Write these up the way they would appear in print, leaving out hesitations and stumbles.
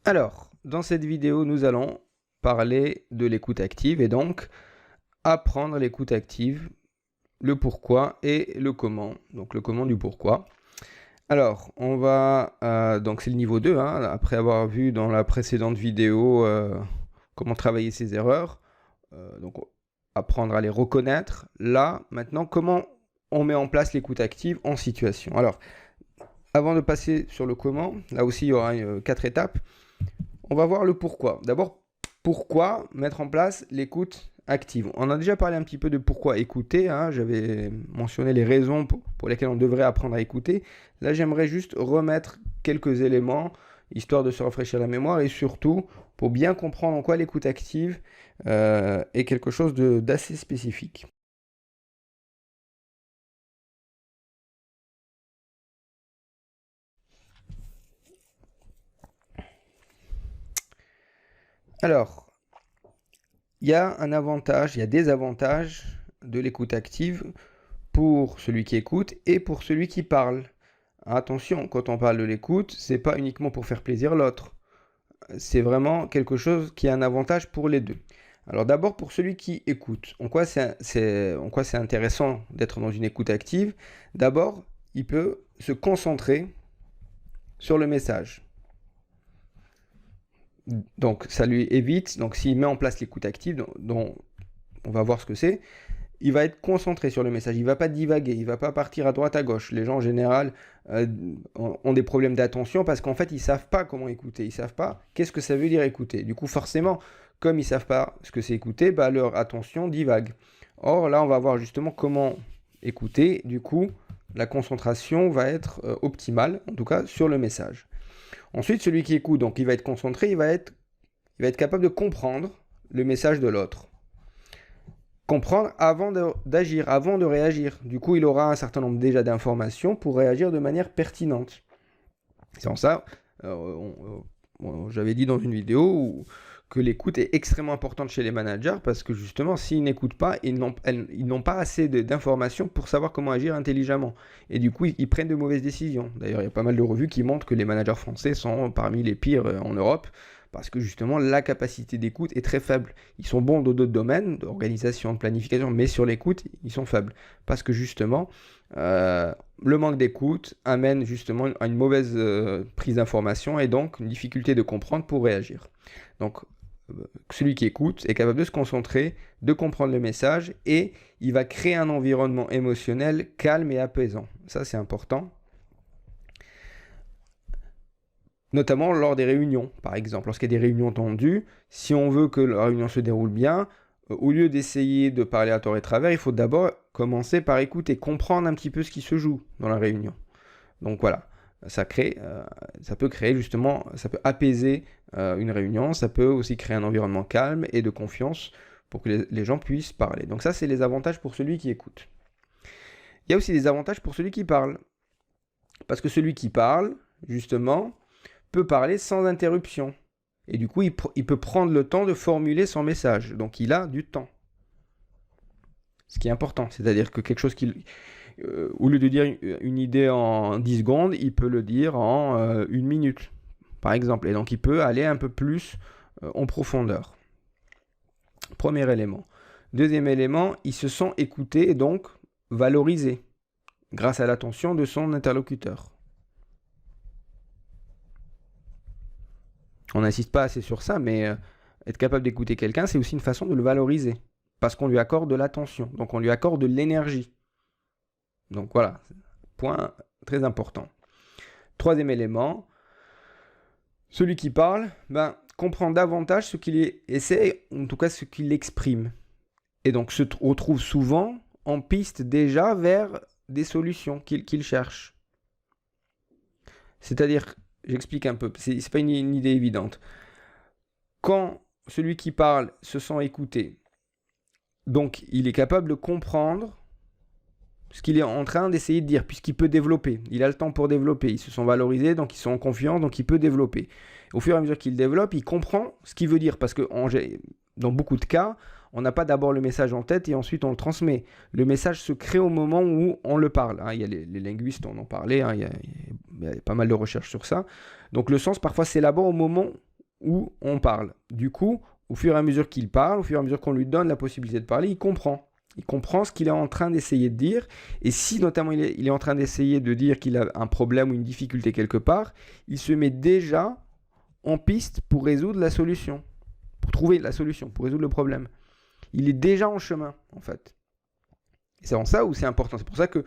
Alors, dans cette vidéo, nous allons parler de l'écoute active et donc apprendre l'écoute active, le pourquoi et le comment. Donc le comment du pourquoi. Alors, on va... donc c'est le niveau 2, hein, après avoir vu dans la précédente vidéo comment travailler ses erreurs. Donc apprendre à les reconnaître. Là, maintenant, comment on met en place l'écoute active en situation. Alors, avant de passer sur le comment, là aussi il y aura 4 étapes. On va voir le pourquoi. D'abord, pourquoi mettre en place l'écoute active. On a déjà parlé un petit peu de pourquoi écouter, hein. J'avais mentionné les raisons pour lesquelles on devrait apprendre à écouter. Là, j'aimerais juste remettre quelques éléments, histoire de se rafraîchir la mémoire et surtout pour bien comprendre en quoi l'écoute active est quelque chose d'assez spécifique. Alors, il y a un avantage, il y a des avantages de l'écoute active pour celui qui écoute et pour celui qui parle. Attention, quand on parle de l'écoute, c'est pas uniquement pour faire plaisir l'autre. C'est vraiment quelque chose qui a un avantage pour les deux. Alors d'abord pour celui qui écoute. En quoi c'est intéressant d'être dans une écoute active? D'abord, il peut se concentrer sur le message. Donc ça lui évite, donc s'il met en place l'écoute active, dont on va voir ce que c'est, il va être concentré sur le message, il ne va pas divaguer, il ne va pas partir à droite à gauche. Les gens en général ont des problèmes d'attention parce qu'en fait ils ne savent pas comment écouter, ils ne savent pas qu'est-ce que ça veut dire écouter. Du coup forcément, comme ils ne savent pas ce que c'est écouter, bah, leur attention divague. Or là on va voir justement comment écouter, du coup la concentration va être optimale, en tout cas sur le message. Ensuite celui qui écoute, donc il va être concentré, il va être capable de comprendre le message de l'autre. Comprendre avant d'agir, avant de réagir. Du coup, il aura un certain nombre déjà d'informations pour réagir de manière pertinente. C'est en ça, j'avais dit dans une vidéo que l'écoute est extrêmement importante chez les managers parce que justement, s'ils n'écoutent pas, ils n'ont pas assez d'informations pour savoir comment agir intelligemment. Et du coup, ils prennent de mauvaises décisions. D'ailleurs, il y a pas mal de revues qui montrent que les managers français sont parmi les pires en Europe parce que justement la capacité d'écoute est très faible. Ils sont bons dans d'autres domaines, d'organisation, de planification, mais sur l'écoute, ils sont faibles. Parce que justement, le manque d'écoute amène justement à une mauvaise prise d'information et donc une difficulté de comprendre pour réagir. Donc celui qui écoute est capable de se concentrer, de comprendre le message et il va créer un environnement émotionnel calme et apaisant. Ça c'est important. Notamment lors des réunions, par exemple. Lorsqu'il y a des réunions tendues, si on veut que la réunion se déroule bien, au lieu d'essayer de parler à tort et travers, il faut d'abord commencer par écouter, comprendre un petit peu ce qui se joue dans la réunion. Donc voilà, ça peut créer justement, ça peut apaiser une réunion, ça peut aussi créer un environnement calme et de confiance pour que les gens puissent parler. Donc ça, c'est les avantages pour celui qui écoute. Il y a aussi des avantages pour celui qui parle. Parce que celui qui parle, justement, peut parler sans interruption. Et du coup, il peut prendre le temps de formuler son message. Donc, il a du temps. Ce qui est important. C'est-à-dire que quelque chose au lieu de dire une idée en 10 secondes, il peut le dire en 1 minute, par exemple. Et donc, il peut aller un peu plus en profondeur. Premier élément. Deuxième élément, il se sent écouté et donc valorisé grâce à l'attention de son interlocuteur. On n'insiste pas assez sur ça, mais être capable d'écouter quelqu'un, c'est aussi une façon de le valoriser. Parce qu'on lui accorde de l'attention, donc on lui accorde de l'énergie. Donc voilà, point très important. Troisième élément, celui qui parle comprend davantage ce qu'il essaie, en tout cas ce qu'il exprime. Et donc se retrouve souvent en piste déjà vers des solutions qu'il cherche. C'est-à-dire, j'explique un peu, c'est pas une idée évidente. Quand celui qui parle se sent écouté, donc il est capable de comprendre ce qu'il est en train d'essayer de dire, puisqu'il peut développer. Il a le temps pour développer. Ils se sont valorisés, donc ils sont en confiance, donc il peut développer. Au fur et à mesure qu'il développe, il comprend ce qu'il veut dire, parce que dans beaucoup de cas, on n'a pas d'abord le message en tête et ensuite on le transmet. Le message se crée au moment où on le parle. Il y a les linguistes, on en parlait, il y a pas mal de recherches sur ça. Donc le sens, parfois, s'élabore au moment où on parle. Du coup, au fur et à mesure qu'il parle, au fur et à mesure qu'on lui donne la possibilité de parler, il comprend. Il comprend ce qu'il est en train d'essayer de dire. Et si notamment il est en train d'essayer de dire qu'il a un problème ou une difficulté quelque part, il se met déjà en piste pour résoudre la solution. Pour trouver la solution, pour résoudre le problème. Il est déjà en chemin, en fait. Et c'est en ça où c'est important. C'est pour ça que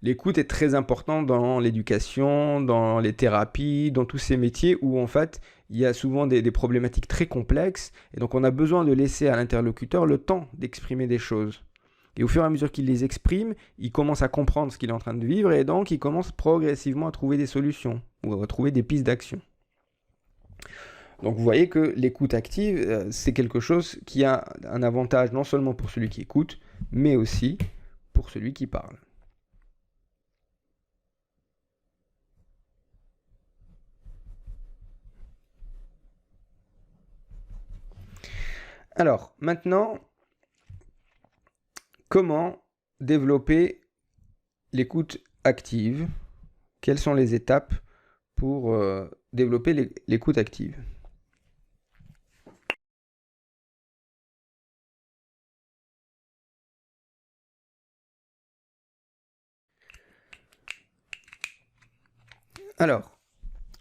l'écoute est très importante dans l'éducation, dans les thérapies, dans tous ces métiers où en fait il y a souvent des problématiques très complexes et donc on a besoin de laisser à l'interlocuteur le temps d'exprimer des choses. Et au fur et à mesure qu'il les exprime, il commence à comprendre ce qu'il est en train de vivre et donc il commence progressivement à trouver des solutions ou à trouver des pistes d'action. Donc vous voyez que l'écoute active, c'est quelque chose qui a un avantage non seulement pour celui qui écoute, mais aussi pour celui qui parle. Alors, maintenant, comment développer l'écoute active? Quelles sont les étapes pour développer l'écoute active? Alors,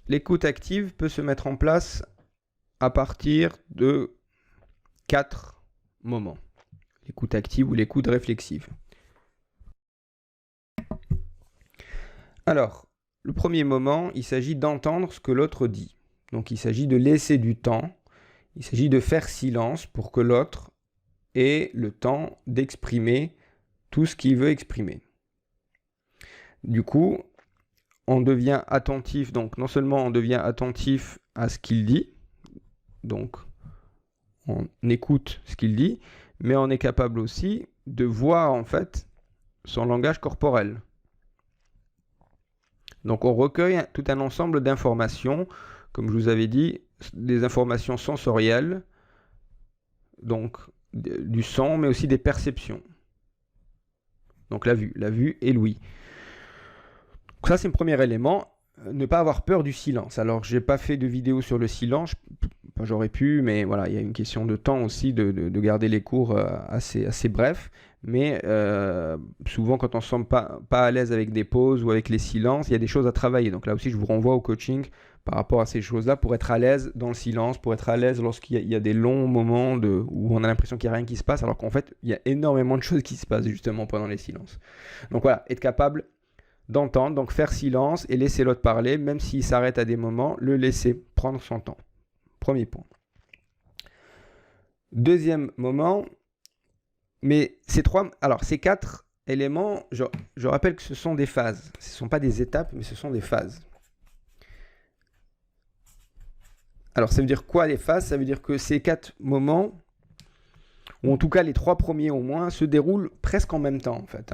l'écoute active peut se mettre en place à partir de 4 moments. L'écoute active ou l'écoute réflexive. Alors, le premier moment, il s'agit d'entendre ce que l'autre dit. Donc il s'agit de laisser du temps, il s'agit de faire silence pour que l'autre ait le temps d'exprimer tout ce qu'il veut exprimer. Du coup, on devient attentif, donc non seulement on devient attentif à ce qu'il dit, donc on écoute ce qu'il dit, mais on est capable aussi de voir en fait son langage corporel. Donc on recueille tout un ensemble d'informations, comme je vous avais dit, des informations sensorielles, donc du son, mais aussi des perceptions. Donc la vue et l'ouïe. Donc ça c'est le premier élément, ne pas avoir peur du silence. Alors j'ai pas fait de vidéo sur le silence, j'aurais pu, mais voilà, il y a une question de temps aussi de garder les cours assez brefs. Mais souvent, quand on ne se sent pas à l'aise avec des pauses ou avec les silences, il y a des choses à travailler. Donc là aussi, je vous renvoie au coaching par rapport à ces choses-là pour être à l'aise dans le silence, pour être à l'aise lorsqu'il y a des longs moments où on a l'impression qu'il n'y a rien qui se passe, alors qu'en fait, il y a énormément de choses qui se passent justement pendant les silences. Donc voilà, être capable d'entendre, donc faire silence et laisser l'autre parler, même s'il s'arrête à des moments, le laisser prendre son temps. Premier point. Deuxième moment, mais ces 4 éléments, je rappelle que ce sont des phases. Ce ne sont pas des étapes, mais ce sont des phases. Alors, ça veut dire quoi les phases? Ça veut dire que ces 4 moments, ou en tout cas les 3 premiers au moins, se déroulent presque en même temps en fait.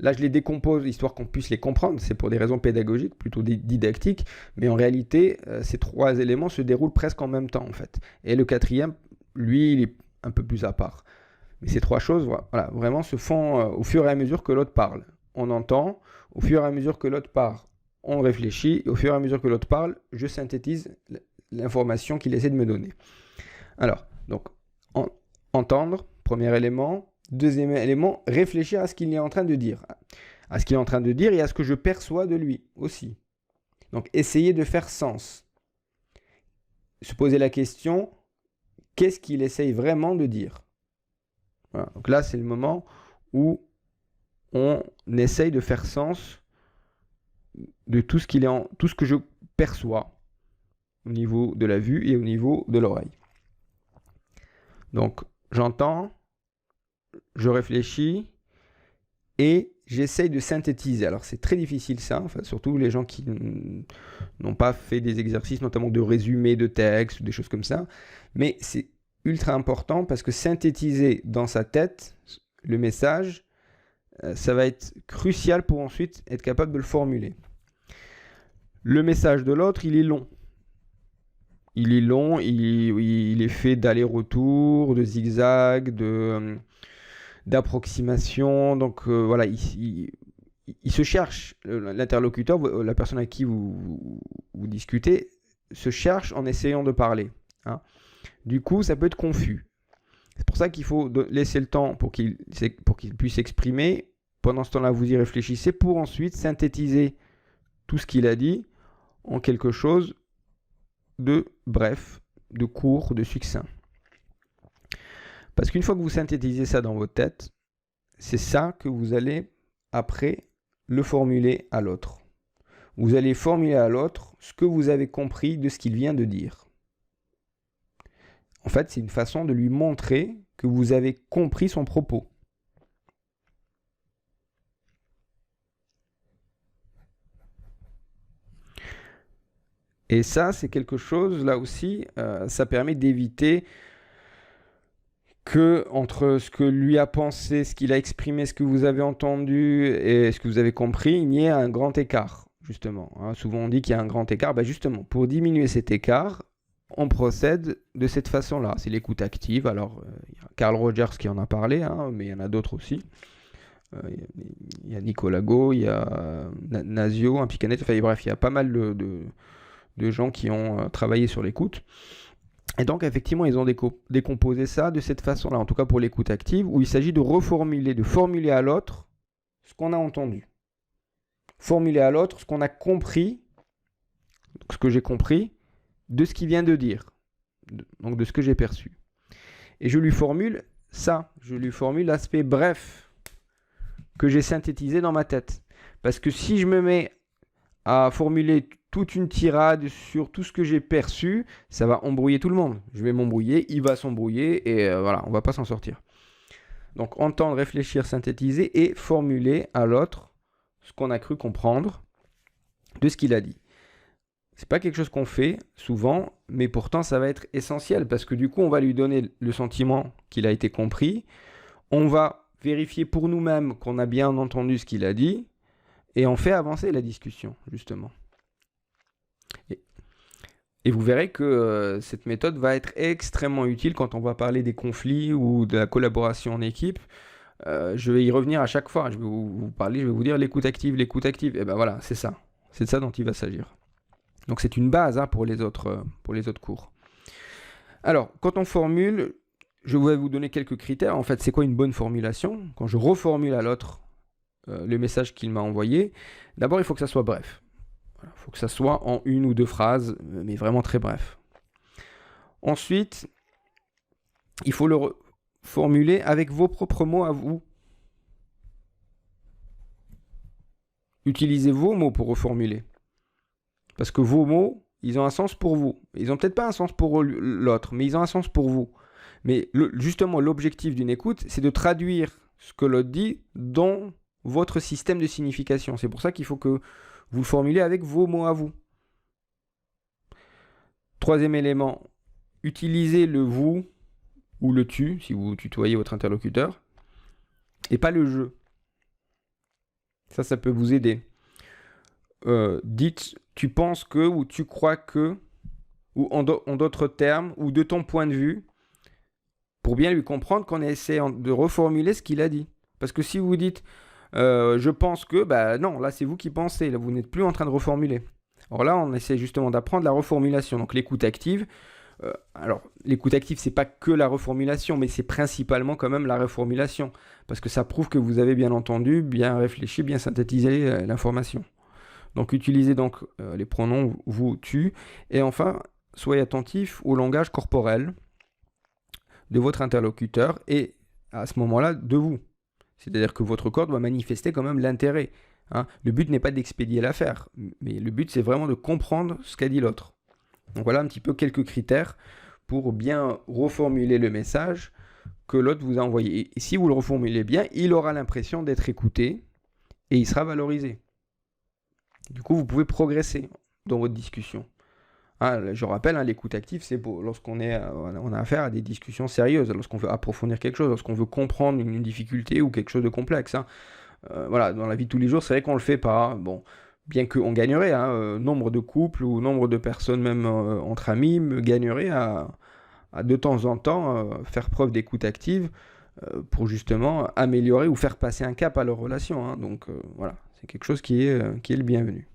Là, je les décompose histoire qu'on puisse les comprendre. C'est pour des raisons pédagogiques, plutôt didactiques. Mais en réalité, ces 3 éléments se déroulent presque en même temps, en fait. Et le 4e, lui, il est un peu plus à part. Mais ces 3 choses, voilà, vraiment se font au fur et à mesure que l'autre parle. On entend, au fur et à mesure que l'autre parle, on réfléchit. Et au fur et à mesure que l'autre parle, je synthétise l'information qu'il essaie de me donner. Alors, donc, entendre, premier élément. Deuxième élément, réfléchir à ce qu'il est en train de dire. À ce qu'il est en train de dire et à ce que je perçois de lui aussi. Donc, essayer de faire sens. Se poser la question, qu'est-ce qu'il essaye vraiment de dire? Voilà. Donc là, c'est le moment où on essaye de faire sens de tout ce que je perçois au niveau de la vue et au niveau de l'oreille. Donc, j'entends, je réfléchis et j'essaye de synthétiser. Alors c'est très difficile ça, enfin, surtout les gens qui n'ont pas fait des exercices, notamment de résumé de texte ou des choses comme ça. Mais c'est ultra important parce que synthétiser dans sa tête le message, ça va être crucial pour ensuite être capable de le formuler. Le message de l'autre, il est long. Il est long, il est fait d'aller-retour, de zigzag, d'approximation. Donc voilà, il se cherche, l'interlocuteur, la personne avec qui vous discutez, se cherchent en essayant de parler, hein. Du coup, ça peut être confus. C'est pour ça qu'il faut laisser le temps pour qu'il puisse s'exprimer. Pendant ce temps-là, vous y réfléchissez pour ensuite synthétiser tout ce qu'il a dit en quelque chose de bref, de court, de succinct. Parce qu'une fois que vous synthétisez ça dans votre tête, c'est ça que vous allez après le formuler à l'autre. Vous allez formuler à l'autre ce que vous avez compris de ce qu'il vient de dire. En fait, c'est une façon de lui montrer que vous avez compris son propos. Et ça, c'est quelque chose, là aussi, ça permet d'éviter que entre ce que lui a pensé, ce qu'il a exprimé, ce que vous avez entendu et ce que vous avez compris, il y ait un grand écart, justement, hein. Souvent, on dit qu'il y a un grand écart. Ben justement, pour diminuer cet écart, on procède de cette façon-là. C'est l'écoute active. Alors, il y a Carl Rogers qui en a parlé, hein, mais il y en a d'autres aussi. Il y a Nicolas Go, il y a Nasio, un Picanet, enfin bref, il y a pas mal de gens qui ont travaillé sur l'écoute. Et donc, effectivement, ils ont décomposé ça de cette façon-là, en tout cas pour l'écoute active, où il s'agit de reformuler, de formuler à l'autre ce qu'on a entendu. Formuler à l'autre ce qu'on a compris, ce que j'ai compris, de ce qu'il vient de dire, donc de ce que j'ai perçu. Et je lui formule ça, je lui formule l'aspect bref que j'ai synthétisé dans ma tête. Parce que si je me mets à formuler toute une tirade sur tout ce que j'ai perçu, ça va embrouiller tout le monde. Je vais m'embrouiller, il va s'embrouiller, et voilà, on ne va pas s'en sortir. Donc entendre, réfléchir, synthétiser et formuler à l'autre ce qu'on a cru comprendre de ce qu'il a dit. C'est pas quelque chose qu'on fait souvent, mais pourtant ça va être essentiel parce que du coup on va lui donner le sentiment qu'il a été compris, on va vérifier pour nous-mêmes qu'on a bien entendu ce qu'il a dit et on fait avancer la discussion justement. Et vous verrez que cette méthode va être extrêmement utile quand on va parler des conflits ou de la collaboration en équipe. Je vais y revenir à chaque fois. Je vais vous parler, je vais vous dire l'écoute active, l'écoute active. Et ben voilà, c'est ça. C'est de ça dont il va s'agir. Donc c'est une base, hein, pour les autres cours. Alors, quand on formule, je vais vous donner quelques critères. En fait, c'est quoi une bonne formulation? Quand je reformule à l'autre le message qu'il m'a envoyé, d'abord il faut que ça soit bref. Il faut que ça soit en une ou deux phrases, mais vraiment très bref. Ensuite, il faut le formuler avec vos propres mots à vous. Utilisez vos mots pour reformuler. Parce que vos mots, ils ont un sens pour vous. Ils n'ont peut-être pas un sens pour l'autre, mais ils ont un sens pour vous. Mais justement, l'objectif d'une écoute, c'est de traduire ce que l'autre dit dans votre système de signification. C'est pour ça qu'il faut que vous le formulez avec vos mots à vous. Troisième élément, utilisez le vous ou le tu, si vous tutoyez votre interlocuteur, et pas le je. Ça peut vous aider. Dites tu penses que ou tu crois que, ou en d'autres termes, ou de ton point de vue, pour bien lui comprendre qu'on essaie de reformuler ce qu'il a dit. Parce que si vous dites je pense que, bah non, là c'est vous qui pensez, là vous n'êtes plus en train de reformuler. Alors là on essaie justement d'apprendre la reformulation, donc l'écoute active. Alors l'écoute active c'est pas que la reformulation, mais c'est principalement quand même la reformulation, parce que ça prouve que vous avez bien entendu, bien réfléchi, bien synthétisé l'information. Donc utilisez donc les pronoms vous, tu, et enfin soyez attentif au langage corporel de votre interlocuteur et à ce moment-là de vous. C'est-à-dire que votre corps doit manifester quand même l'intérêt, hein. Le but n'est pas d'expédier l'affaire, mais le but c'est vraiment de comprendre ce qu'a dit l'autre. Donc voilà un petit peu quelques critères pour bien reformuler le message que l'autre vous a envoyé. Et si vous le reformulez bien, il aura l'impression d'être écouté et il sera valorisé. Du coup, vous pouvez progresser dans votre discussion. Hein, je rappelle, hein, l'écoute active, c'est lorsqu'on on a affaire à des discussions sérieuses, lorsqu'on veut approfondir quelque chose, lorsqu'on veut comprendre une difficulté ou quelque chose de complexe, hein. Voilà, dans la vie de tous les jours, c'est vrai qu'on le fait pas. Bon, bien qu'on gagnerait, hein, nombre de couples ou nombre de personnes, même entre amis, gagneraient à de temps en temps faire preuve d'écoute active pour justement améliorer ou faire passer un cap à leur relation, hein. Donc voilà, c'est quelque chose qui est le bienvenu.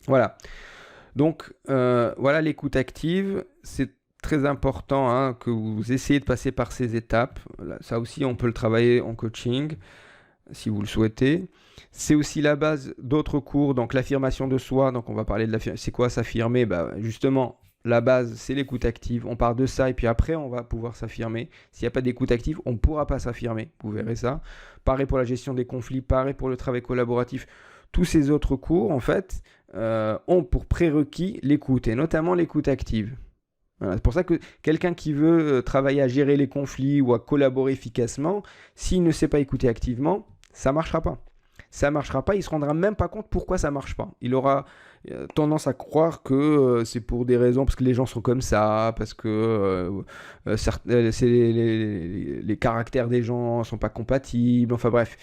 Voilà. Donc, voilà, l'écoute active, c'est très important hein, que vous essayez de passer par ces étapes. Là, ça aussi, on peut le travailler en coaching, si vous le souhaitez. C'est aussi la base d'autres cours, donc l'affirmation de soi. Donc, on va parler de l'affirmation. C'est quoi s'affirmer? Bah, justement, la base, c'est l'écoute active. On part de ça et puis après, on va pouvoir s'affirmer. S'il n'y a pas d'écoute active, on ne pourra pas s'affirmer. Vous verrez ça. Pareil pour la gestion des conflits, pareil pour le travail collaboratif. Tous ces autres cours, en fait, ont pour prérequis l'écoute, et notamment l'écoute active. Voilà, c'est pour ça que quelqu'un qui veut travailler à gérer les conflits ou à collaborer efficacement, s'il ne sait pas écouter activement, ça ne marchera pas. Ça ne marchera pas, il ne se rendra même pas compte pourquoi ça ne marche pas. Il aura tendance à croire que c'est pour des raisons, parce que les gens sont comme ça, parce que les caractères des gens ne sont pas compatibles, enfin bref.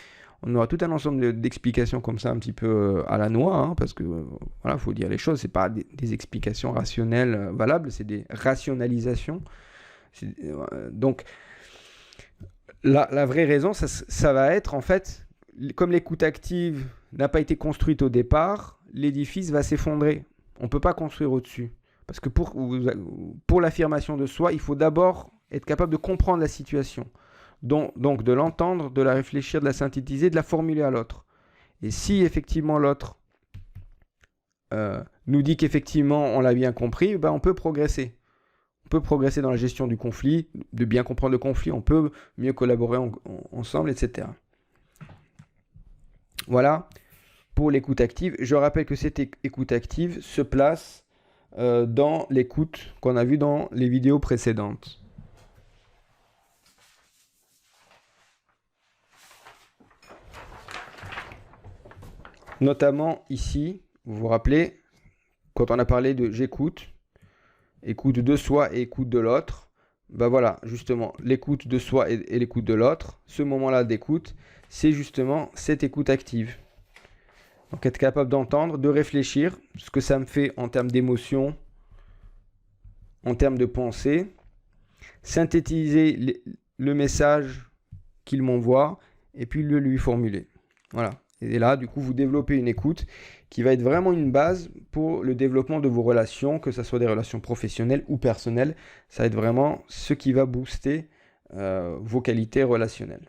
On aura tout un ensemble d'explications comme ça, un petit peu à la noix, hein, parce que voilà, faut dire les choses, c'est pas des explications rationnelles valables, c'est des rationalisations. Donc, la vraie raison, ça va être en fait, comme l'écoute active n'a pas été construite au départ, l'édifice va s'effondrer. On ne peut pas construire au-dessus. Parce que pour l'affirmation de soi, il faut d'abord être capable de comprendre la situation. Donc de l'entendre, de la réfléchir, de la synthétiser, de la formuler à l'autre. Et si effectivement l'autre nous dit qu'effectivement on l'a bien compris, ben on peut progresser. On peut progresser dans la gestion du conflit, de bien comprendre le conflit, on peut mieux collaborer ensemble, etc. Voilà pour l'écoute active. Je rappelle que cette écoute active se place dans l'écoute qu'on a vue dans les vidéos précédentes. Notamment ici, vous vous rappelez, quand on a parlé de j'écoute, écoute de soi et écoute de l'autre, ben voilà, justement, l'écoute de soi et l'écoute de l'autre, ce moment-là d'écoute, c'est justement cette écoute active. Donc être capable d'entendre, de réfléchir, ce que ça me fait en termes d'émotion, en termes de pensée, synthétiser le message qu'il m'envoie et puis le lui formuler. Voilà. Et là, du coup, vous développez une écoute qui va être vraiment une base pour le développement de vos relations, que ce soit des relations professionnelles ou personnelles. Ça va être vraiment ce qui va booster vos qualités relationnelles.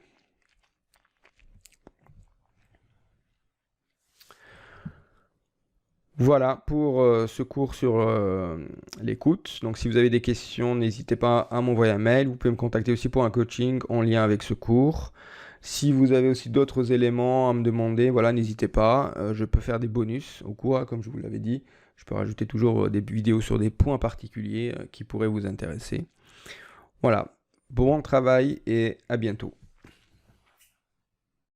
Voilà pour ce cours sur l'écoute. Donc si vous avez des questions, n'hésitez pas à m'envoyer un mail. Vous pouvez me contacter aussi pour un coaching en lien avec ce cours. Si vous avez aussi d'autres éléments à me demander, voilà, n'hésitez pas. Je peux faire des bonus au cours, comme je vous l'avais dit. Je peux rajouter toujours des vidéos sur des points particuliers qui pourraient vous intéresser. Voilà, bon travail et à bientôt.